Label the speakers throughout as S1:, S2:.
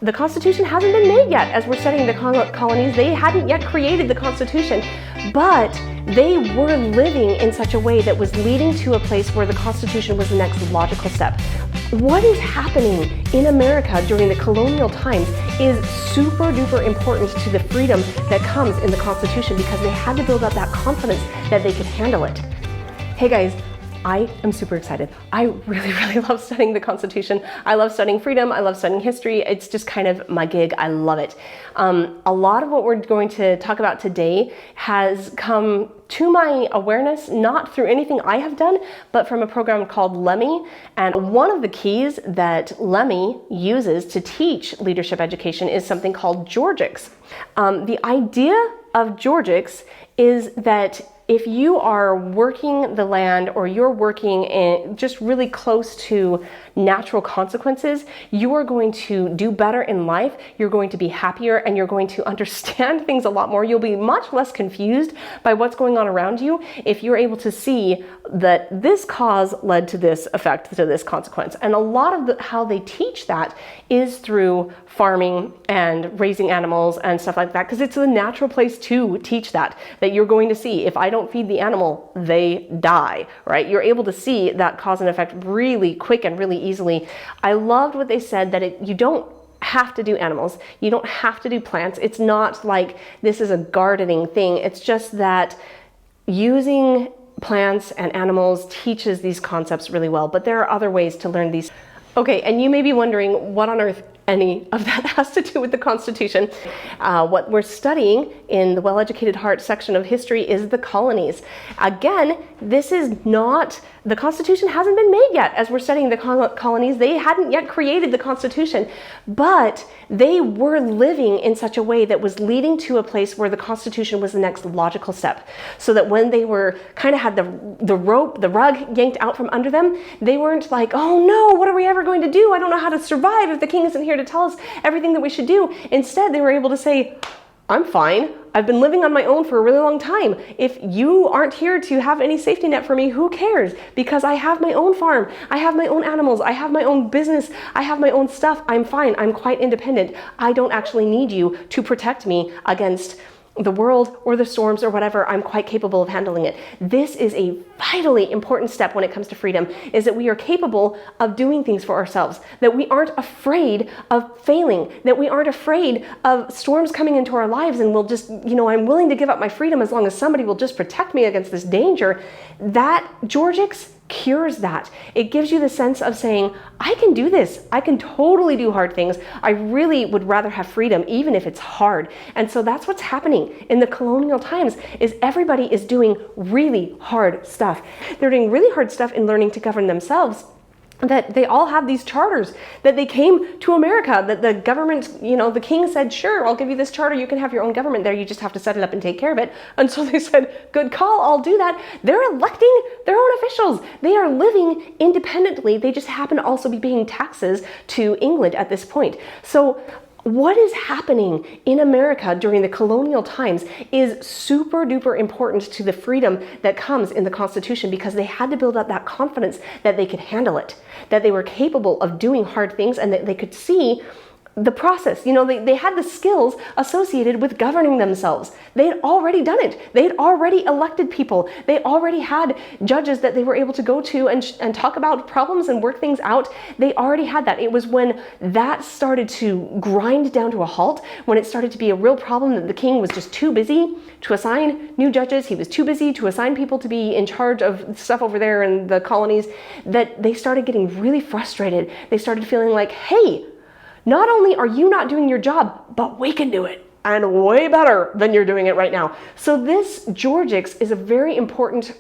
S1: The Constitution hasn't been made yet. As we're studying the colonies, they hadn't yet created the Constitution, but they were living in such a way that was leading to a place where the Constitution was the next logical step. What is happening in America during the colonial times is super duper important to the freedom that comes in the Constitution, because they had to build up that confidence that they could handle it. Hey guys, I am super excited. I really love studying the Constitution. I love studying freedom. I love studying history. It's just kind of my gig. I love it. A lot of what we're going to talk about today has come to my awareness, not through anything I have done, but from a program called Lemmy. And one of the keys that Lemmy uses to teach leadership education is something called Georgics. The idea of Georgics is that if you are working the land, or you're working in just really close to natural consequences, you are going to do better in life, you're going to be happier, and you're going to understand things a lot more. You'll be much less confused by what's going on around you if you're able to see that this cause led to this effect, to this consequence. And a lot of how they teach that is through farming and raising animals and stuff like that, because it's a natural place to teach that you're going to see, if I don't feed the animal, they die, right? You're able to see that cause and effect really quick and really easily. I loved what they said, that you don't have to do animals. You don't have to do plants. It's not like this is a gardening thing. It's just that using plants and animals teaches these concepts really well, but there are other ways to learn these. Okay, and you may be wondering what on earth any of that has to do with the Constitution. What we're studying in the Well-Educated Heart section of history is the colonies. Again, this is not, the Constitution hasn't been made yet. As we're studying the colonies, they hadn't yet created the Constitution, but they were living in such a way that was leading to a place where the Constitution was the next logical step. So that when they were kind of had the rug yanked out from under them, they weren't like, oh no, what are we ever going to do? I don't know how to survive if the king isn't here to tell us everything that we should do. Instead, they were able to say, I'm fine. I've been living on my own for a really long time. If you aren't here to have any safety net for me, who cares? Because I have my own farm. I have my own animals. I have my own business. I have my own stuff. I'm fine. I'm quite independent. I don't actually need you to protect me against the world or the storms or whatever. I'm quite capable of handling it. This is a vitally important step when it comes to freedom, is that we are capable of doing things for ourselves, that we aren't afraid of failing, that we aren't afraid of storms coming into our lives and we'll just, I'm willing to give up my freedom as long as somebody will just protect me against this danger. That Georgics cures that. It gives you the sense of saying, I can do this. I can totally do hard things. I really would rather have freedom, even if it's hard. And so that's what's happening in the colonial times, is everybody is doing really hard stuff. They're doing really hard stuff in learning to govern themselves, that they all have these charters, that they came to America, that the government, the king said, sure, I'll give you this charter, you can have your own government there, you just have to set it up and take care of it. And so they said, good call, I'll do that. They're electing their own officials. They are living independently. They just happen to also be paying taxes to England at this point. So what is happening in America during the colonial times is super duper important to the freedom that comes in the Constitution, because they had to build up that confidence that they could handle it, that they were capable of doing hard things, and that they could see the process. They had the skills associated with governing themselves. They had already done it. They had already elected people. They already had judges that they were able to go to and talk about problems and work things out. They already had that. It was when that started to grind down to a halt, when it started to be a real problem, that the king was just too busy to assign new judges. He was too busy to assign people to be in charge of stuff over there in the colonies, that they started getting really frustrated. They started feeling like, hey, not only are you not doing your job, but we can do it, and way better than you're doing it right now. So this Georgics is a very important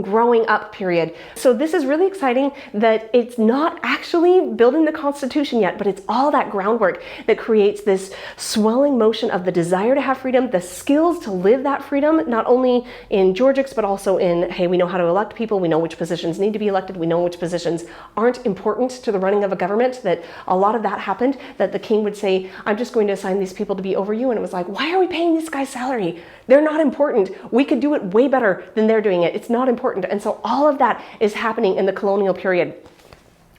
S1: growing up period. So this is really exciting, that it's not actually building the Constitution yet, but it's all that groundwork that creates this swelling motion of the desire to have freedom, the skills to live that freedom, not only in Georgics, but also in, hey, we know how to elect people, we know which positions need to be elected, we know which positions aren't important to the running of a government, that a lot of that happened, that the king would say, I'm just going to assign these people to be over you, and it was like, why are we paying this guy's salary? They're not important. We could do it way better than they're doing it. It's not important. And so all of that is happening in the colonial period.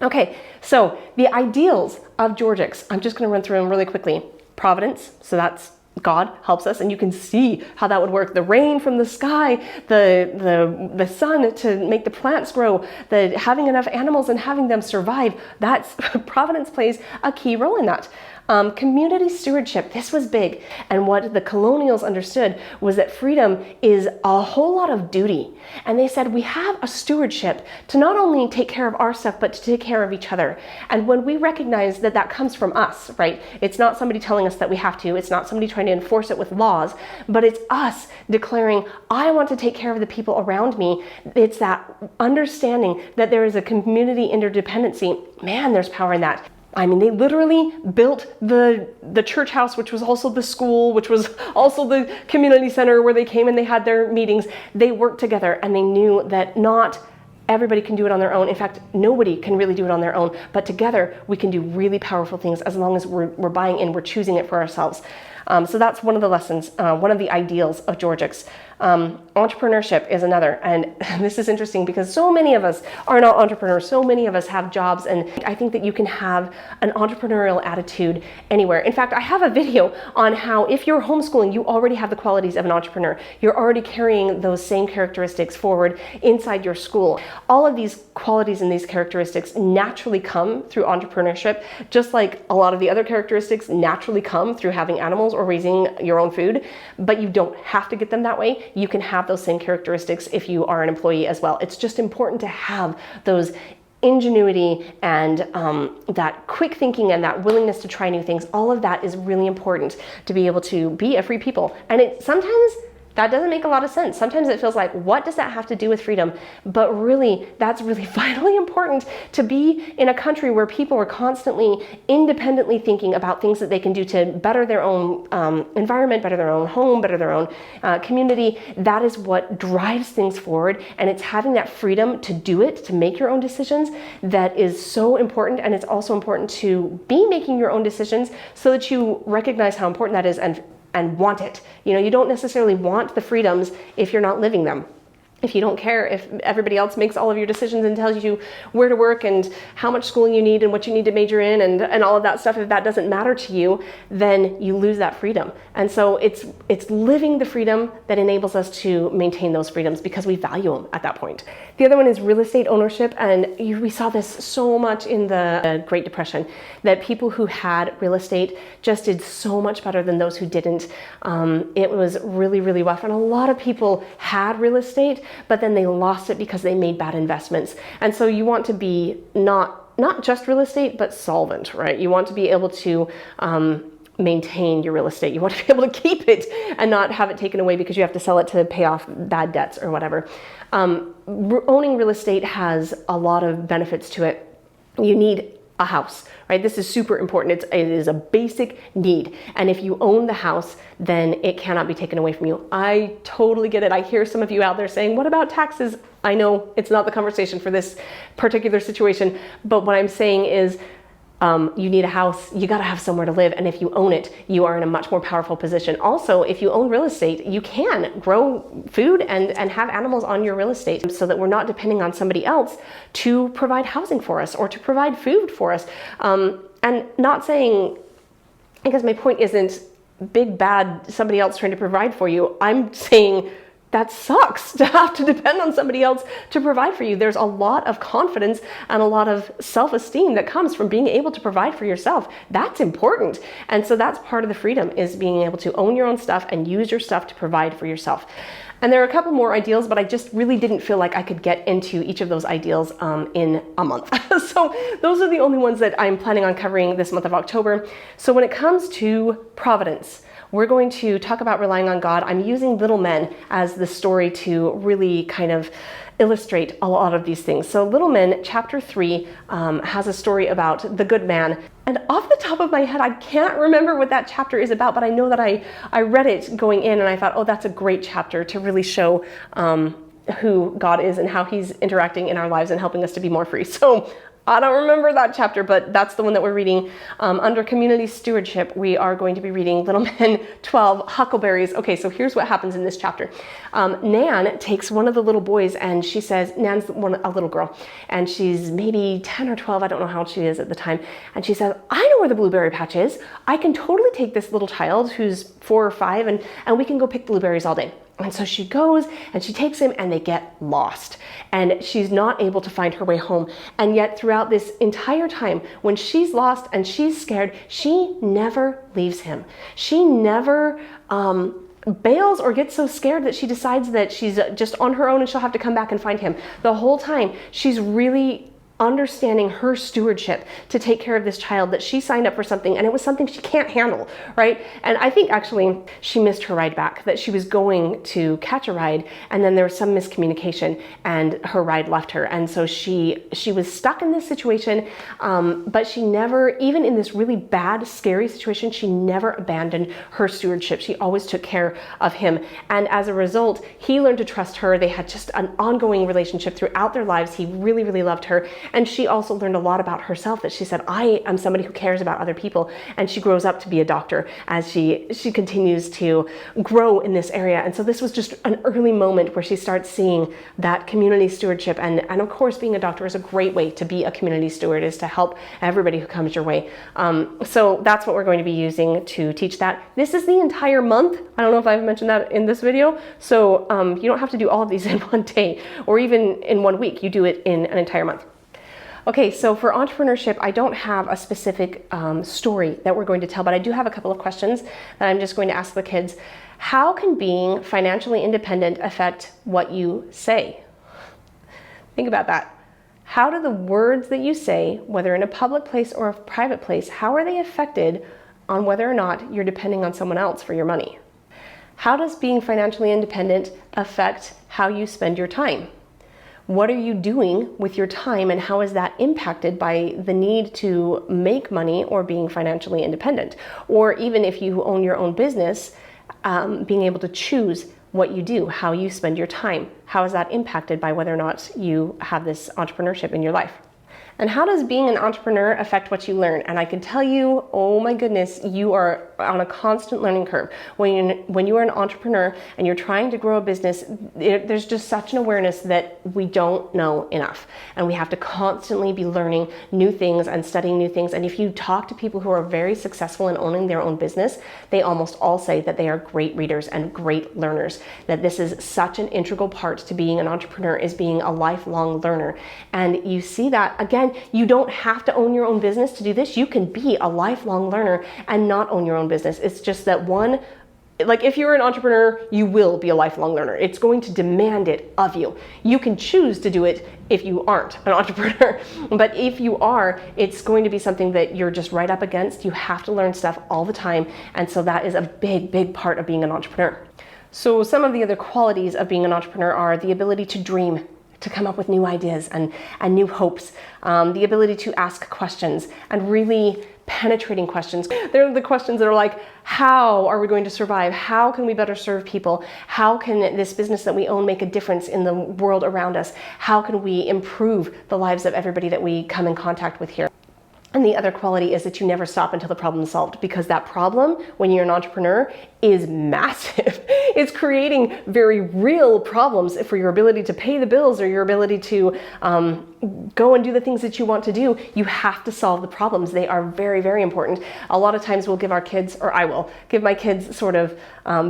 S1: Okay, so the ideals of Georgics, I'm just going to run through them really quickly. Providence, so that's God helps us, and you can see how that would work. The rain from the sky, the sun to make the plants grow, the having enough animals and having them survive. That's Providence plays a key role in that. Community stewardship, this was big. And what the colonials understood was that freedom is a whole lot of duty. And they said, we have a stewardship to not only take care of our stuff, but to take care of each other. And when we recognize that that comes from us, right? It's not somebody telling us that we have to, it's not somebody trying to enforce it with laws, but it's us declaring, I want to take care of the people around me. It's that understanding that there is a community interdependency. Man, there's power in that. I mean, they literally built the church house, which was also the school, which was also the community center where they came and they had their meetings. They worked together, and they knew that not everybody can do it on their own. In fact, nobody can really do it on their own, but together we can do really powerful things as long as we're buying in, we're choosing it for ourselves. So that's one of the lessons, one of the ideals of Georgics. Entrepreneurship is another, and this is interesting because so many of us are not entrepreneurs, so many of us have jobs, and I think that you can have an entrepreneurial attitude anywhere. In fact, I have a video on how if you're homeschooling, you already have the qualities of an entrepreneur. You're already carrying those same characteristics forward inside your school. All of these qualities and these characteristics naturally come through entrepreneurship, just like a lot of the other characteristics naturally come through having animals or raising your own food, but you don't have to get them that way. You can have those same characteristics if you are an employee as well. It's just important to have those ingenuity and that quick thinking and that willingness to try new things. All of that is really important to be able to be a free people. And sometimes that doesn't make a lot of sense. Sometimes it feels like, what does that have to do with freedom? But really, that's really vitally important to be in a country where people are constantly independently thinking about things that they can do to better their own environment, better their own home, better their own community. That is what drives things forward. And it's having that freedom to do it, to make your own decisions, that is so important. And it's also important to be making your own decisions so that you recognize how important that is and want it. You know, you don't necessarily want the freedoms if you're not living them. If you don't care if everybody else makes all of your decisions and tells you where to work and how much schooling you need and what you need to major in and all of that stuff, if that doesn't matter to you, then you lose that freedom. And so it's living the freedom that enables us to maintain those freedoms because we value them at that point. The other one is real estate ownership, and we saw this so much in the Great Depression, that people who had real estate just did so much better than those who didn't. It was really, really rough, and a lot of people had real estate, but then they lost it because they made bad investments. And so you want to be not just real estate, but solvent, right? You want to be able to maintain your real estate. You want to be able to keep it and not have it taken away because you have to sell it to pay off bad debts or whatever. Owning real estate has a lot of benefits to it. You need a house, right? This is super important. It is a basic need. And if you own the house, then it cannot be taken away from you. I totally get it. I hear some of you out there saying, what about taxes? I know it's not the conversation for this particular situation, but what I'm saying is you need a house, you got to have somewhere to live. And if you own it, you are in a much more powerful position. Also, if you own real estate, you can grow food and have animals on your real estate so that we're not depending on somebody else to provide housing for us or to provide food for us. And not saying, I guess my point isn't big bad somebody else trying to provide for you. I'm saying that sucks to have to depend on somebody else to provide for you. There's a lot of confidence and a lot of self-esteem that comes from being able to provide for yourself. That's important. And so that's part of the freedom, is being able to own your own stuff and use your stuff to provide for yourself. And there are a couple more ideals, but I just really didn't feel like I could get into each of those ideals in a month. So those are the only ones that I'm planning on covering this month of October. So when it comes to Providence, we're going to talk about relying on God. I'm using Little Men as the story to really kind of illustrate a lot of these things. So Little Men, chapter 3, has a story about the good man. And off the top of my head, I can't remember what that chapter is about, but I know that I read it going in and I thought, oh, that's a great chapter to really show who God is and how he's interacting in our lives and helping us to be more free. So I don't remember that chapter, but that's the one that we're reading. Under community stewardship, we are going to be reading Little Men 12, Huckleberries. Okay, so here's what happens in this chapter. Nan takes one of the little boys and she says, Nan's a little girl, and she's maybe 10 or 12, I don't know how old she is at the time. And she says, I know where the blueberry patch is. I can totally take this little child who's 4 or 5 and we can go pick blueberries all day. And so she goes and she takes him and they get lost. And she's not able to find her way home. And yet throughout this entire time, when she's lost and she's scared, she never leaves him. She never bails or gets so scared that she decides that she's just on her own and she'll have to come back and find him. The whole time, she's really understanding her stewardship to take care of this child, that she signed up for something and it was something she can't handle, right? And I think actually she missed her ride back, that she was going to catch a ride and then there was some miscommunication and her ride left her. And so she was stuck in this situation, but she never, even in this really bad, scary situation, she never abandoned her stewardship. She always took care of him. And as a result, he learned to trust her. They had just an ongoing relationship throughout their lives. He really, really loved her. And she also learned a lot about herself, that she said, I am somebody who cares about other people. And she grows up to be a doctor as she continues to grow in this area. And so this was just an early moment where she starts seeing that community stewardship. And of course, being a doctor is a great way to be a community steward, is to help everybody who comes your way. So that's what we're going to be using to teach that. This is the entire month. I don't know if I've mentioned that in this video. So you don't have to do all of these in one day or even in 1 week. You do it in an entire month. Okay, so for entrepreneurship, I don't have a specific story that we're going to tell, but I do have a couple of questions that I'm just going to ask the kids. How can being financially independent affect what you say? Think about that. How do the words that you say, whether in a public place or a private place, how are they affected on whether or not you're depending on someone else for your money? How does being financially independent affect how you spend your time? What are you doing with your time, and how is that impacted by the need to make money or being financially independent? Or even if you own your own business, being able to choose what you do, how you spend your time. How is that impacted by whether or not you have this entrepreneurship in your life? And how does being an entrepreneur affect what you learn? And I can tell you, oh my goodness, you are on a constant learning curve. When you are an entrepreneur and you're trying to grow a business, there's just such an awareness that we don't know enough. And we have to constantly be learning new things and studying new things. And if you talk to people who are very successful in owning their own business, they almost all say that they are great readers and great learners, that this is such an integral part to being an entrepreneur, is being a lifelong learner. And you see that, again, you don't have to own your own business to do this. You can be a lifelong learner and not own your own business. It's just that if you're an entrepreneur, you will be a lifelong learner. It's going to demand it of you. You can choose to do it if you aren't an entrepreneur. But if you are, it's going to be something that you're just right up against. You have to learn stuff all the time. And so that is a big, big part of being an entrepreneur. So some of the other qualities of being an entrepreneur are the ability to dream, to come up with new ideas and new hopes, the ability to ask questions, and really penetrating questions. They're the questions that are like, how are we going to survive? How can we better serve people? How can this business that we own make a difference in the world around us? How can we improve the lives of everybody that we come in contact with here? And the other quality is that you never stop until the problem is solved, because that problem, when you're an entrepreneur, is massive. It's creating very real problems for your ability to pay the bills or your ability to go and do the things that you want to do. You have to solve the problems. They are very, very important. A lot of times we'll give our kids, or I will give my kids sort of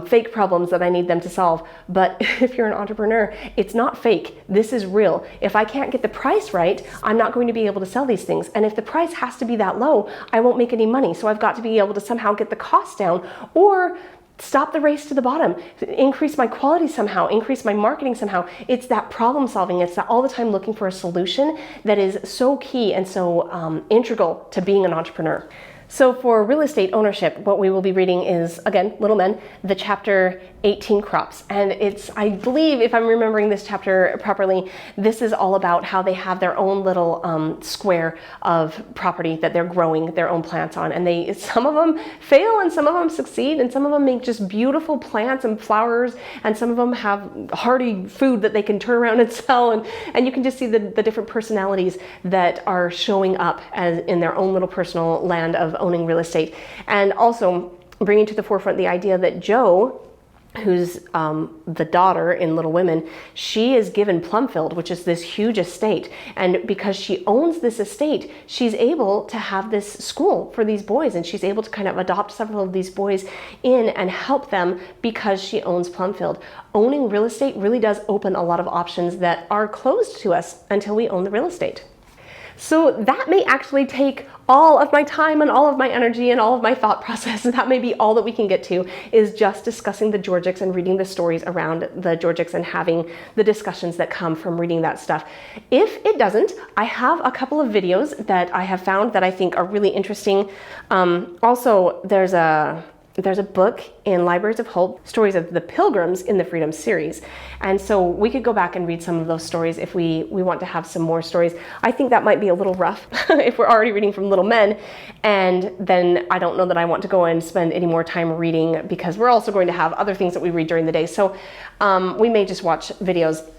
S1: fake problems that I need them to solve. But if you're an entrepreneur, it's not fake. This is real. If I can't get the price right, I'm not going to be able to sell these things. And if the price has to be that low, I won't make any money. So I've got to be able to somehow get the cost down, or stop the race to the bottom, increase my quality somehow, increase my marketing somehow. It's that problem solving. It's that all the time looking for a solution that is so key and so integral to being an entrepreneur. So for real estate ownership, what we will be reading is, again, Little Men, the chapter 18 crops. And it's, I believe, if I'm remembering this chapter properly, this is all about how they have their own little square of property that they're growing their own plants on. And some of them fail and some of them succeed, and some of them make just beautiful plants and flowers, and some of them have hearty food that they can turn around and sell. And you can just see the different personalities that are showing up as in their own little personal land of owning real estate. And also bringing to the forefront the idea that Jo, who's the daughter in Little Women, she is given Plumfield, which is this huge estate. And because she owns this estate, she's able to have this school for these boys, and she's able to kind of adopt several of these boys in and help them because she owns Plumfield. Owning real estate really does open a lot of options that are closed to us until we own the real estate. So that may actually take all of my time and all of my energy and all of my thought process. That may be all that we can get to, is just discussing the Georgics and reading the stories around the Georgics and having the discussions that come from reading that stuff. If it doesn't, I have a couple of videos that I have found that I think are really interesting. Also, there's a book in Libraries of Hope, Stories of the Pilgrims in the Freedom series. And so we could go back and read some of those stories if we want to have some more stories. I think that might be a little rough if we're already reading from Little Men. And then I don't know that I want to go and spend any more time reading, because we're also going to have other things that we read during the day. So we may just watch videos.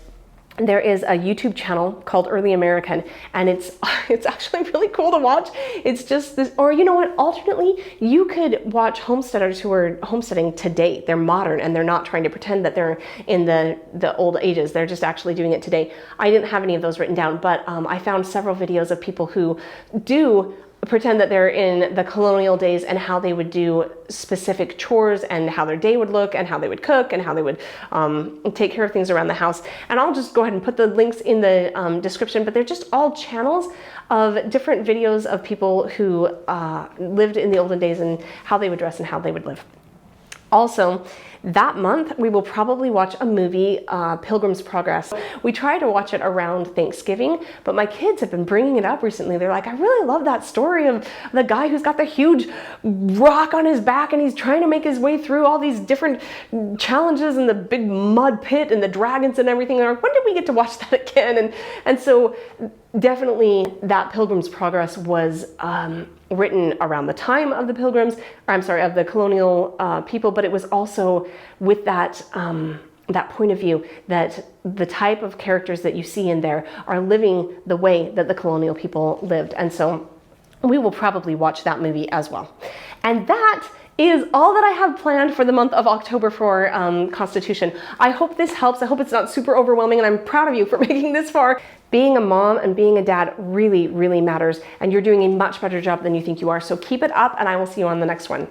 S1: There is a YouTube channel called Early American, and it's actually really cool to watch. It's just this, or you know what, alternately, you could watch homesteaders who are homesteading today. They're modern and they're not trying to pretend that they're in the old ages. They're just actually doing it today. I didn't have any of those written down, but I found several videos of people who do pretend that they're in the colonial days and how they would do specific chores and how their day would look and how they would cook and how they would take care of things around the house. And I'll just go ahead and put the links in the description, but they're just all channels of different videos of people who lived in the olden days and how they would dress and how they would live. Also, that month, we will probably watch a movie, Pilgrim's Progress. We try to watch it around Thanksgiving, but my kids have been bringing it up recently. They're like, I really love that story of the guy who's got the huge rock on his back and he's trying to make his way through all these different challenges and the big mud pit and the dragons and everything. They're like, when did we get to watch that again? And so definitely that Pilgrim's Progress was written around the time of the Pilgrims, or I'm sorry, of the colonial people, but it was also with that that point of view that the type of characters that you see in there are living the way that the colonial people lived. And so we will probably watch that movie as well. And that is all that I have planned for the month of October for Constitution. I hope this helps. I hope it's not super overwhelming, and I'm proud of you for making this far. Being a mom and being a dad really, really matters, and you're doing a much better job than you think you are. So keep it up, and I will see you on the next one.